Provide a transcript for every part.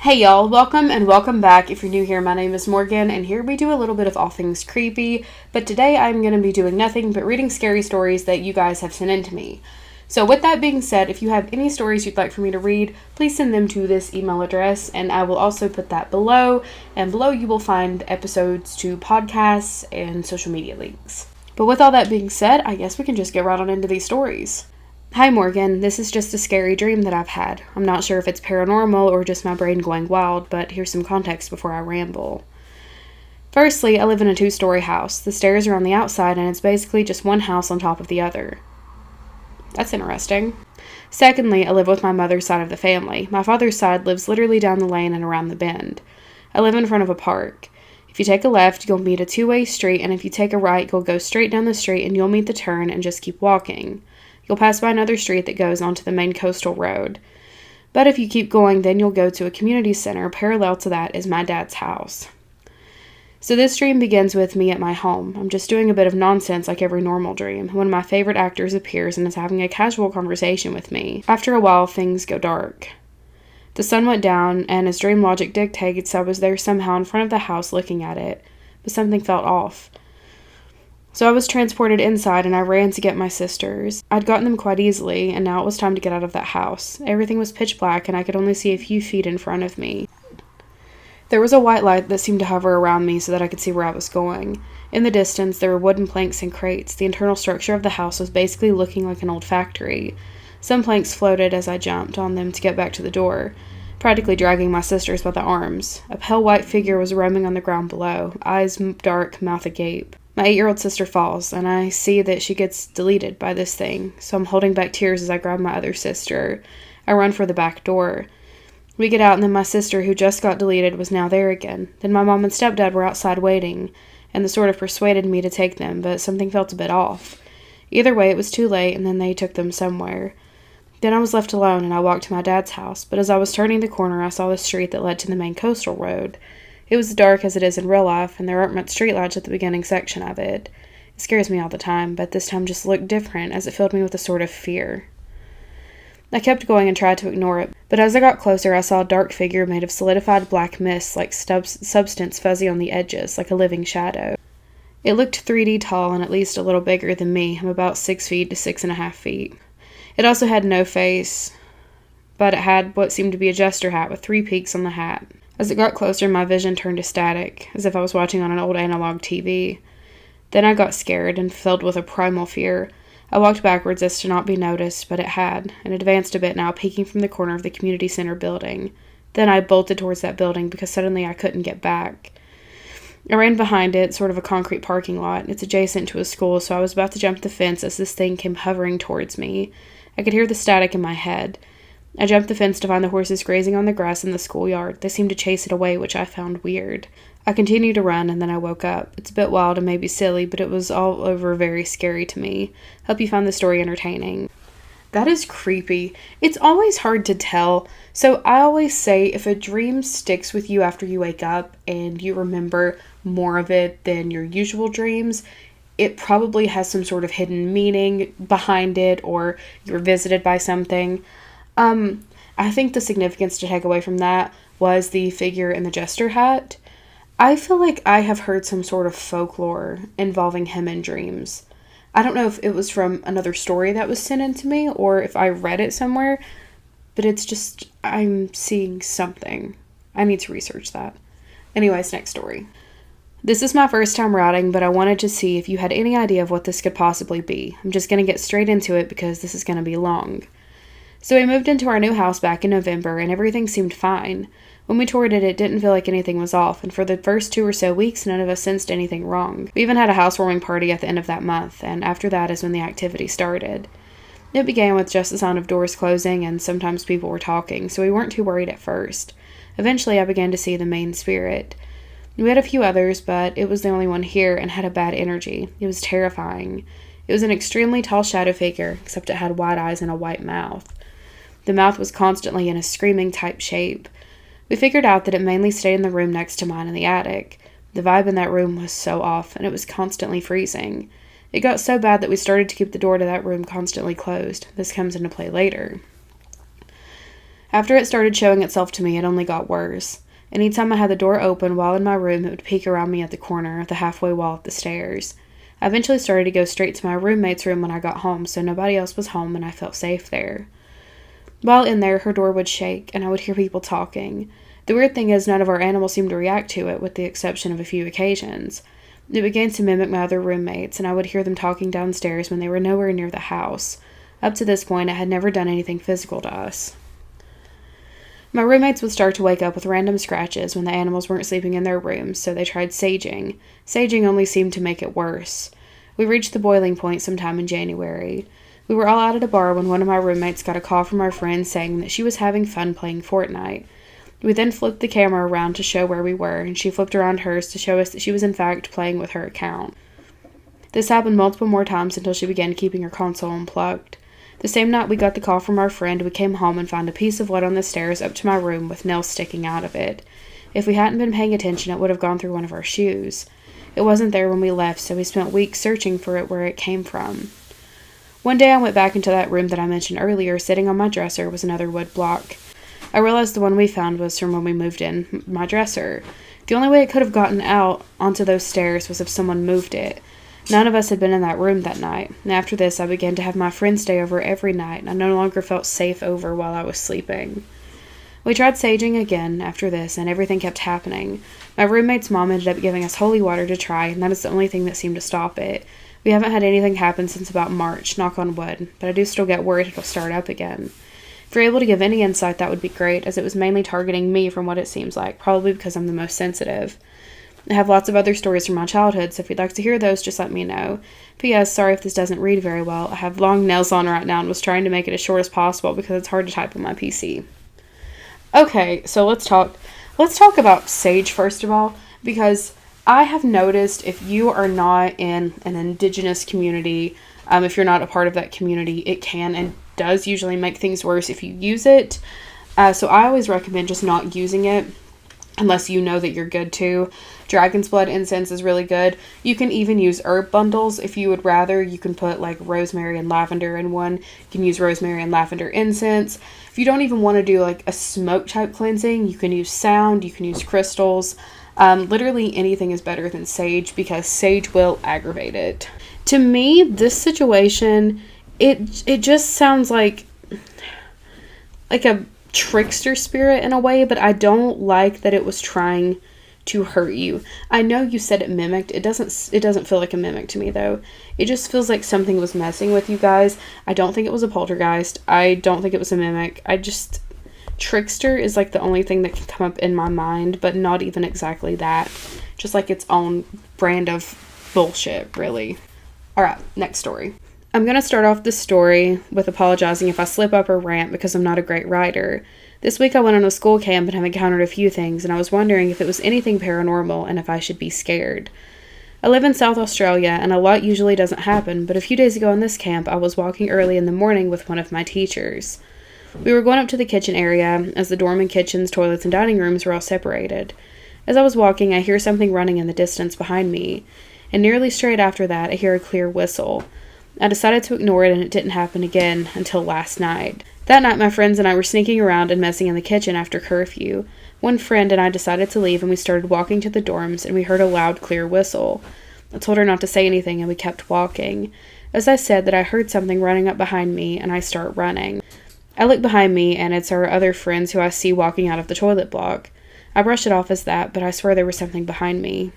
Hey y'all, welcome back. If you're new here, my name is Morgan, and here we do a little bit of all things creepy, but today I'm going to be doing nothing but reading scary stories that you guys have sent in to me. So with that being said, if you have any stories you'd like for me to read, please send them to this email address, and I will also put that below, and below you will find episodes to podcasts and social media links. But with all that being said, I guess we can just get right on into these stories. Hi Morgan, this is just a scary dream that I've had. I'm not sure if it's paranormal or just my brain going wild, but here's some context before I ramble. Firstly, I live in a 2-story house. The stairs are on the outside and it's basically just one house on top of the other. That's interesting. Secondly, I live with my mother's side of the family. My father's side lives literally down the lane and around the bend. I live in front of a park. If you take a left, you'll meet a 2-way street, and if you take a right, you'll go straight down the street and you'll meet the turn and just keep walking. You'll pass by another street that goes onto the main coastal road. But if you keep going, then you'll go to a community center. Parallel to that is my dad's house. So this dream begins with me at my home. I'm just doing a bit of nonsense like every normal dream. One of my favorite actors appears and is having a casual conversation with me. After a while, things go dark. The sun went down, and as dream logic dictates, I was there somehow in front of the house looking at it. But something felt off. So I was transported inside and I ran to get my sisters. I'd gotten them quite easily, and now it was time to get out of that house. Everything was pitch black and I could only see a few feet in front of me. There was a white light that seemed to hover around me so that I could see where I was going. In the distance, there were wooden planks and crates. The internal structure of the house was basically looking like an old factory. Some planks floated as I jumped on them to get back to the door, practically dragging my sisters by the arms. A pale white figure was roaming on the ground below, eyes dark, mouth agape. My 8-year-old sister falls, and I see that she gets deleted by this thing, so I'm holding back tears as I grab my other sister. I run for the back door. We get out, and then my sister, who just got deleted, was now there again. Then my mom and stepdad were outside waiting, and they sort of persuaded me to take them, but something felt a bit off. Either way, it was too late, and then they took them somewhere. Then I was left alone, and I walked to my dad's house, but as I was turning the corner, I saw the street that led to the main coastal road. It was dark as it is in real life, and there aren't much streetlights at the beginning section of it. It scares me all the time, but this time just looked different, as it filled me with a sort of fear. I kept going and tried to ignore it, but as I got closer, I saw a dark figure made of solidified black mist, like substance fuzzy on the edges, like a living shadow. It looked 3D tall and at least a little bigger than me. I'm about 6 feet to 6.5 feet. It also had no face, but it had what seemed to be a jester hat with 3 peaks on the hat. As it got closer, my vision turned to static, as if I was watching on an old analog TV. Then I got scared and filled with a primal fear. I walked backwards as to not be noticed, but it had, and advanced a bit now, peeking from the corner of the community center building. Then I bolted towards that building because suddenly I couldn't get back. I ran behind it, sort of a concrete parking lot. It's adjacent to a school, so I was about to jump the fence as this thing came hovering towards me. I could hear the static in my head. I jumped the fence to find the horses grazing on the grass in the schoolyard. They seemed to chase it away, which I found weird. I continued to run, and then I woke up. It's a bit wild and maybe silly, but it was all over very scary to me. Hope you found the story entertaining. That is creepy. It's always hard to tell. So I always say if a dream sticks with you after you wake up and you remember more of it than your usual dreams, it probably has some sort of hidden meaning behind it, or you were visited by something. I think the significance to take away from that was the figure in the jester hat. I feel like I have heard some sort of folklore involving him in dreams. I don't know if it was from another story that was sent in to me or if I read it somewhere, but it's just, I'm seeing something. I need to research that. Anyways, next story. This is my first time writing, but I wanted to see if you had any idea of what this could possibly be. I'm just going to get straight into it because this is going to be long. So we moved into our new house back in November, and everything seemed fine. When we toured it, it didn't feel like anything was off, and for the first 2 or so weeks, none of us sensed anything wrong. We even had a housewarming party at the end of that month, and after that is when the activity started. It began with just the sound of doors closing, and sometimes people were talking, so we weren't too worried at first. Eventually, I began to see the main spirit. We had a few others, but it was the only one here and had a bad energy. It was terrifying. It was an extremely tall shadow figure, except it had white eyes and a white mouth. The mouth was constantly in a screaming type shape. We figured out that it mainly stayed in the room next to mine in the attic. The vibe in that room was so off, and it was constantly freezing. It got so bad that we started to keep the door to that room constantly closed. This comes into play later. After it started showing itself to me, it only got worse. Anytime I had the door open while in my room, it would peek around me at the corner of the halfway wall of the stairs. I eventually started to go straight to my roommate's room when I got home, so nobody else was home and I felt safe there. While in there, her door would shake, and I would hear people talking. The weird thing is, none of our animals seemed to react to it, with the exception of a few occasions. It began to mimic my other roommates, and I would hear them talking downstairs when they were nowhere near the house. Up to this point, it had never done anything physical to us. My roommates would start to wake up with random scratches when the animals weren't sleeping in their rooms, so they tried saging. Saging only seemed to make it worse. We reached the boiling point sometime in January. We were all out at a bar when one of my roommates got a call from our friend saying that she was having fun playing Fortnite. We then flipped the camera around to show where we were, and she flipped around hers to show us that she was in fact playing with her account. This happened multiple more times until she began keeping her console unplugged. The same night we got the call from our friend, we came home and found a piece of wood on the stairs up to my room with nails sticking out of it. If we hadn't been paying attention, it would have gone through one of our shoes. It wasn't there when we left, so we spent weeks searching for it where it came from. One day I went back into that room that I mentioned earlier. Sitting on my dresser was another wood block. I realized the one we found was from when we moved in my dresser. The only way it could have gotten out onto those stairs was if someone moved it. None of us had been in that room that night, and after this I began to have my friends stay over every night, and I no longer felt safe over while I was sleeping. We tried saging again after this, and everything kept happening. My roommate's mom ended up giving us holy water to try, and that is the only thing that seemed to stop it. We haven't had anything happen since about March, knock on wood, but I do still get worried it'll start up again. If you're able to give any insight, that would be great, as it was mainly targeting me from what it seems like, probably because I'm the most sensitive. I have lots of other stories from my childhood, so if you'd like to hear those, just let me know. P.S. Sorry if this doesn't read very well. I have long nails on right now and was trying to make it as short as possible because it's hard to type on my PC. Okay, so let's talk about sage first of all, because I have noticed if you are not in an Indigenous community, if you're not a part of that community, it can and does usually make things worse if you use it. So I always recommend just not using it unless you know that you're good to. Dragon's blood incense is really good. You can even use herb bundles if you would rather. You can put like rosemary and lavender in one. You can use rosemary and lavender incense. If you don't even want to do like a smoke type cleansing, you can use sound, you can use crystals. Literally anything is better than sage because sage will aggravate it. To me, this situation, it just sounds like a trickster spirit in a way, but I don't like that it was trying to hurt you. I know you said it mimicked. It doesn't feel like a mimic to me though. It just feels like something was messing with you guys. I don't think it was a poltergeist. I don't think it was a mimic. Trickster is like the only thing that can come up in my mind, but not even exactly that. Just like its own brand of bullshit, really. Alright, next story. I'm going to start off this story with apologizing if I slip up or rant because I'm not a great writer. This week I went on a school camp and have encountered a few things, and I was wondering if it was anything paranormal and if I should be scared. I live in South Australia, and a lot usually doesn't happen, but a few days ago on this camp I was walking early in the morning with one of my teachers. We were going up to the kitchen area, as the dorm and kitchens, toilets, and dining rooms were all separated. As I was walking, I hear something running in the distance behind me, and nearly straight after that I hear a clear whistle. I decided to ignore it, and it didn't happen again until last night. That night, my friends and I were sneaking around and messing in the kitchen after curfew. One friend and I decided to leave, and we started walking to the dorms, and we heard a loud, clear whistle. I told her not to say anything, and we kept walking. As I said that, I heard something running up behind me, and I start running. I look behind me, and it's our other friends who I see walking out of the toilet block. I brush it off as that, but I swear there was something behind me.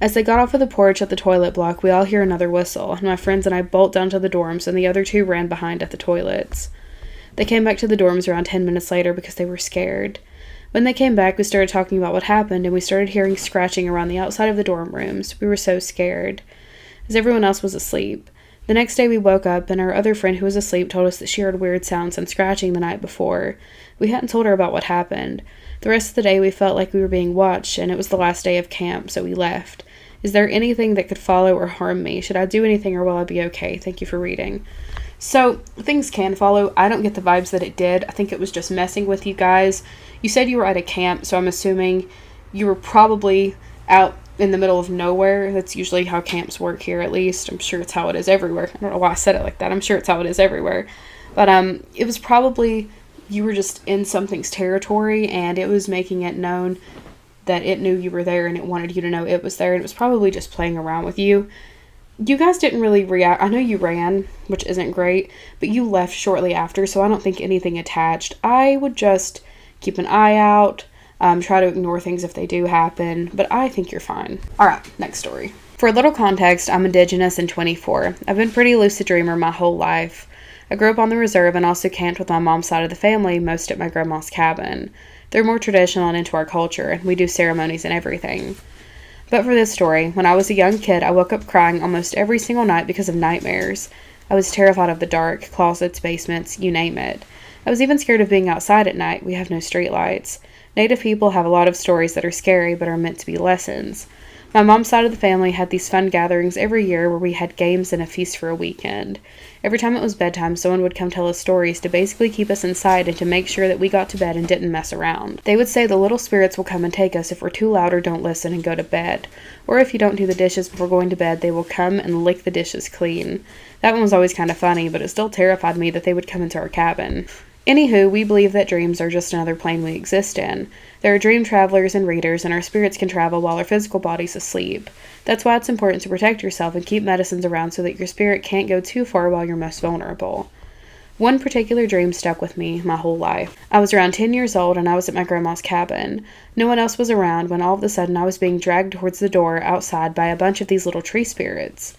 As they got off of the porch at the toilet block, we all hear another whistle, and my friends and I bolt down to the dorms, and the other two ran behind at the toilets. They came back to the dorms around 10 minutes later because they were scared. When they came back, we started talking about what happened, and we started hearing scratching around the outside of the dorm rooms. We were so scared, as everyone else was asleep. The next day we woke up, and our other friend who was asleep told us that she heard weird sounds and scratching the night before. We hadn't told her about what happened. The rest of the day we felt like we were being watched, and it was the last day of camp, so we left. Is there anything that could follow or harm me? Should I do anything or will I be okay? Thank you for reading. So, things can follow. I don't get the vibes that it did. I think it was just messing with you guys. You said you were at a camp, so I'm assuming you were probably out in the middle of nowhere. That's usually how camps work here, at least. I'm sure it's how it is everywhere. I don't know why I said it like that. I'm sure it's how it is everywhere. But it was probably you were just in something's territory and it was making it known that it knew you were there and it wanted you to know it was there, and it was probably just playing around with you. You guys didn't really react. I know you ran, which isn't great, but you left shortly after, so I don't think anything attached. I would just keep an eye out, try to ignore things if they do happen, but I think you're fine. Alright, next story. For a little context, I'm Indigenous and 24. I've been a pretty lucid dreamer my whole life. I grew up on the reserve and also camped with my mom's side of the family, most at my grandma's cabin. They're more traditional and into our culture, and we do ceremonies and everything. But for this story, when I was a young kid, I woke up crying almost every single night because of nightmares. I was terrified of the dark, closets, basements, you name it. I was even scared of being outside at night. We have no streetlights. Native people have a lot of stories that are scary but are meant to be lessons. My mom's side of the family had these fun gatherings every year where we had games and a feast for a weekend. Every time it was bedtime, someone would come tell us stories to basically keep us inside and to make sure that we got to bed and didn't mess around. They would say the little spirits will come and take us if we're too loud or don't listen and go to bed. Or if you don't do the dishes before going to bed, they will come and lick the dishes clean. That one was always kind of funny, but it still terrified me that they would come into our cabin. Anywho, we believe that dreams are just another plane we exist in. There are dream travelers and readers, and our spirits can travel while our physical body's asleep. That's why it's important to protect yourself and keep medicines around so that your spirit can't go too far while you're most vulnerable. One particular dream stuck with me my whole life. I was around 10 years old and I was at my grandma's cabin. No one else was around when all of a sudden I was being dragged towards the door outside by a bunch of these little tree spirits.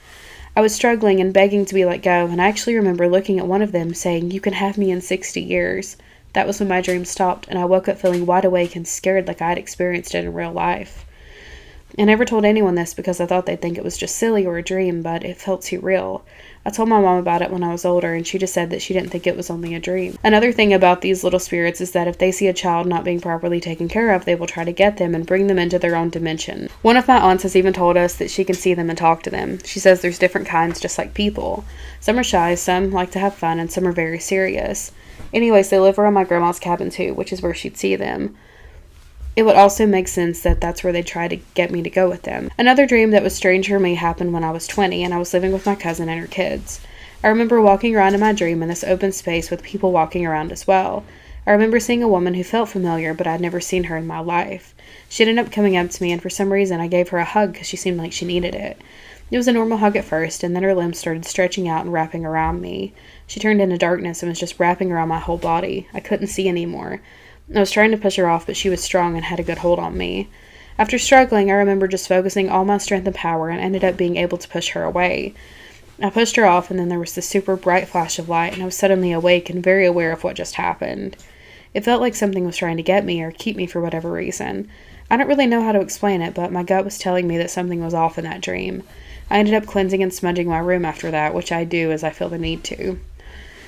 I was struggling and begging to be let go, and I actually remember looking at one of them saying, "You can have me in 60 years. That was when my dream stopped, and I woke up feeling wide awake and scared like I had experienced it in real life. I never told anyone this because I thought they'd think it was just silly or a dream, but it felt too real. I told my mom about it when I was older, and she just said that she didn't think it was only a dream. Another thing about these little spirits is that if they see a child not being properly taken care of, they will try to get them and bring them into their own dimension. One of my aunts has even told us that she can see them and talk to them. She says there's different kinds just like people. Some are shy, some like to have fun, and some are very serious. Anyways, they live around my grandma's cabin too, which is where she'd see them. It would also make sense that that's where they try to get me to go with them. Another dream that was strange for me happened when I was 20 and I was living with my cousin and her kids. I remember walking around in my dream in this open space with people walking around as well. I remember seeing a woman who felt familiar, but I'd never seen her in my life. She ended up coming up to me, and for some reason I gave her a hug because she seemed like she needed it. It was a normal hug at first, and then her limbs started stretching out and wrapping around me. She turned into darkness and was just wrapping around my whole body. I couldn't see anymore. I was trying to push her off, but she was strong and had a good hold on me. After struggling, I remember just focusing all my strength and power and ended up being able to push her away. I pushed her off, and then there was this super bright flash of light, and I was suddenly awake and very aware of what just happened. It felt like something was trying to get me or keep me for whatever reason. I don't really know how to explain it, but my gut was telling me that something was off in that dream. I ended up cleansing and smudging my room after that, which I do as I feel the need to.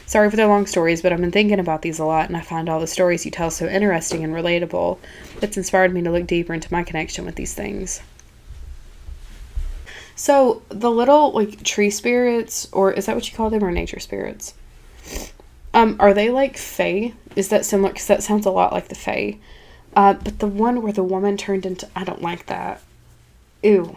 Sorry for the long stories, but I've been thinking about these a lot, and I find all the stories you tell so interesting and relatable. It's inspired me to look deeper into my connection with these things. So, the little, tree spirits, or is that what you call them, or nature spirits? Are they like fae? Is that similar? Because that sounds a lot like the fae. But the one where the woman turned into... I don't like that. Ew.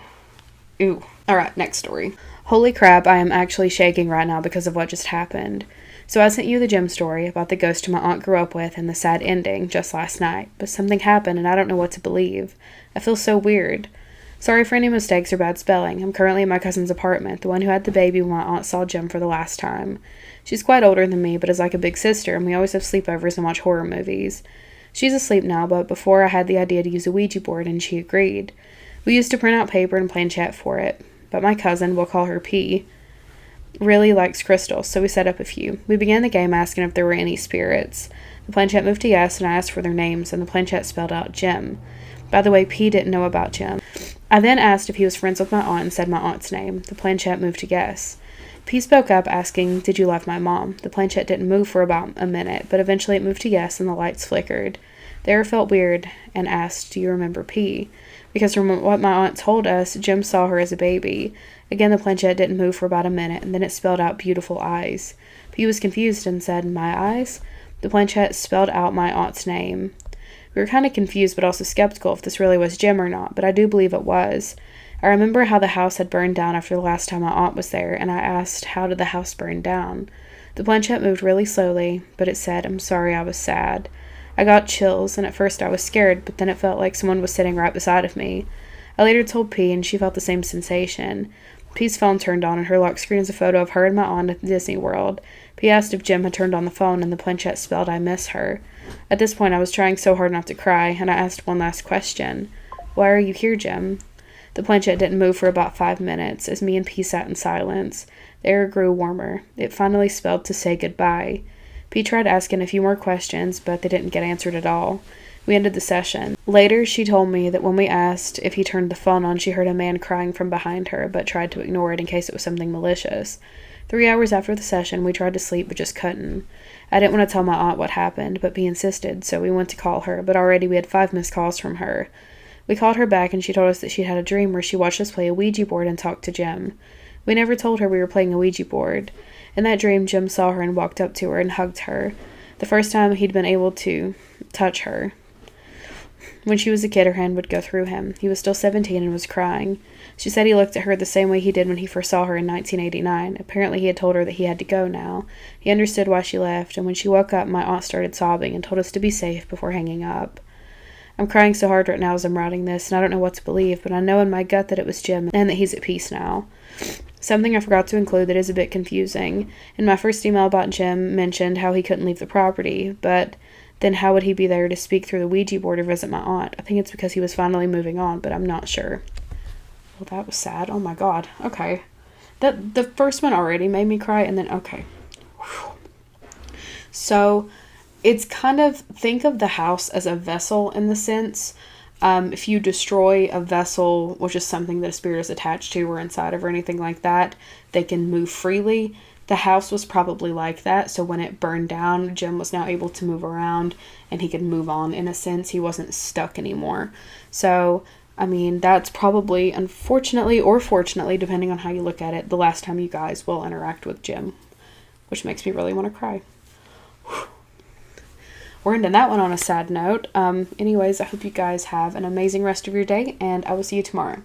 Alright, next story. Holy crap, I am actually shaking right now because of what just happened. So I sent you the gem story about the ghost my aunt grew up with and the sad ending just last night. But something happened and I don't know what to believe. I feel so weird. Sorry for any mistakes or bad spelling. I'm currently in my cousin's apartment, the one who had the baby when my aunt saw Jem for the last time. She's quite older than me, but is like a big sister, and we always have sleepovers and watch horror movies. She's asleep now, but before I had the idea to use a Ouija board, and she agreed. We used to print out paper and planchette for it, but my cousin, we'll call her P, really likes crystals, so we set up a few. We began the game asking if there were any spirits. The planchette moved to yes, and I asked for their names, and the planchette spelled out Jem. By the way, P didn't know about Jem. I then asked if he was friends with my aunt and said my aunt's name. The planchette moved to yes. P spoke up, asking, "Did you love my mom?" The planchette didn't move for about a minute, but eventually it moved to yes, and the lights flickered. The air felt weird, and asked, "Do you remember P?" Because from what my aunt told us, Jem saw her as a baby. Again, the planchette didn't move for about a minute, and then it spelled out beautiful eyes. P was confused and said, "My eyes?" The planchette spelled out my aunt's name. We were kind of confused, but also skeptical if this really was Jem or not, but I do believe it was. I remember how the house had burned down after the last time my aunt was there, and I asked, "How did the house burn down?" The planchette moved really slowly, but it said, "I'm sorry I was sad." I got chills, and at first I was scared, but then it felt like someone was sitting right beside of me. I later told P, and she felt the same sensation. P's phone turned on, and her lock screen is a photo of her and my aunt at Disney World. P asked if Jim had turned on the phone, and the planchette spelled, "I miss her." At this point, I was trying so hard not to cry, and I asked one last question. "Why are you here, Jim?" The planchette didn't move for about 5 minutes, as me and P sat in silence. The air grew warmer. It finally spelled to say goodbye. P tried asking a few more questions, but they didn't get answered at all. We ended the session. Later, she told me that when we asked if he turned the phone on, she heard a man crying from behind her, but tried to ignore it in case it was something malicious. 3 hours after the session, we tried to sleep, but just couldn't. I didn't want to tell my aunt what happened, but P insisted, so we went to call her, but already we had 5 missed calls from her. We called her back, and she told us that she'd had a dream where she watched us play a Ouija board and talk to Jim. We never told her we were playing a Ouija board. In that dream, Jim saw her and walked up to her and hugged her. The first time he'd been able to touch her. When she was a kid, her hand would go through him. He was still 17 and was crying. She said he looked at her the same way he did when he first saw her in 1989. Apparently, he had told her that he had to go now. He understood why she left, and when she woke up, my aunt started sobbing and told us to be safe before hanging up. I'm crying so hard right now as I'm writing this, and I don't know what to believe, but I know in my gut that it was Jim and that he's at peace now. Something I forgot to include that is a bit confusing. In my first email about Jim mentioned how he couldn't leave the property, but then how would he be there to speak through the Ouija board or visit my aunt? I think it's because he was finally moving on, but I'm not sure. Well, that was sad. Oh my god. Okay. The first one already made me cry, and then, okay. Whew. So, it's kind of, think of the house as a vessel in the sense. If you destroy a vessel, which is something that a spirit is attached to or inside of or anything like that, they can move freely. The house was probably like that, so when it burned down, Jim was now able to move around and he could move on in a sense. He wasn't stuck anymore. So, I mean, that's probably, unfortunately or fortunately, depending on how you look at it, the last time you guys will interact with Jim, which makes me really want to cry. Whew. We're ending that one on a sad note. Anyways, I hope you guys have an amazing rest of your day, and I will see you tomorrow.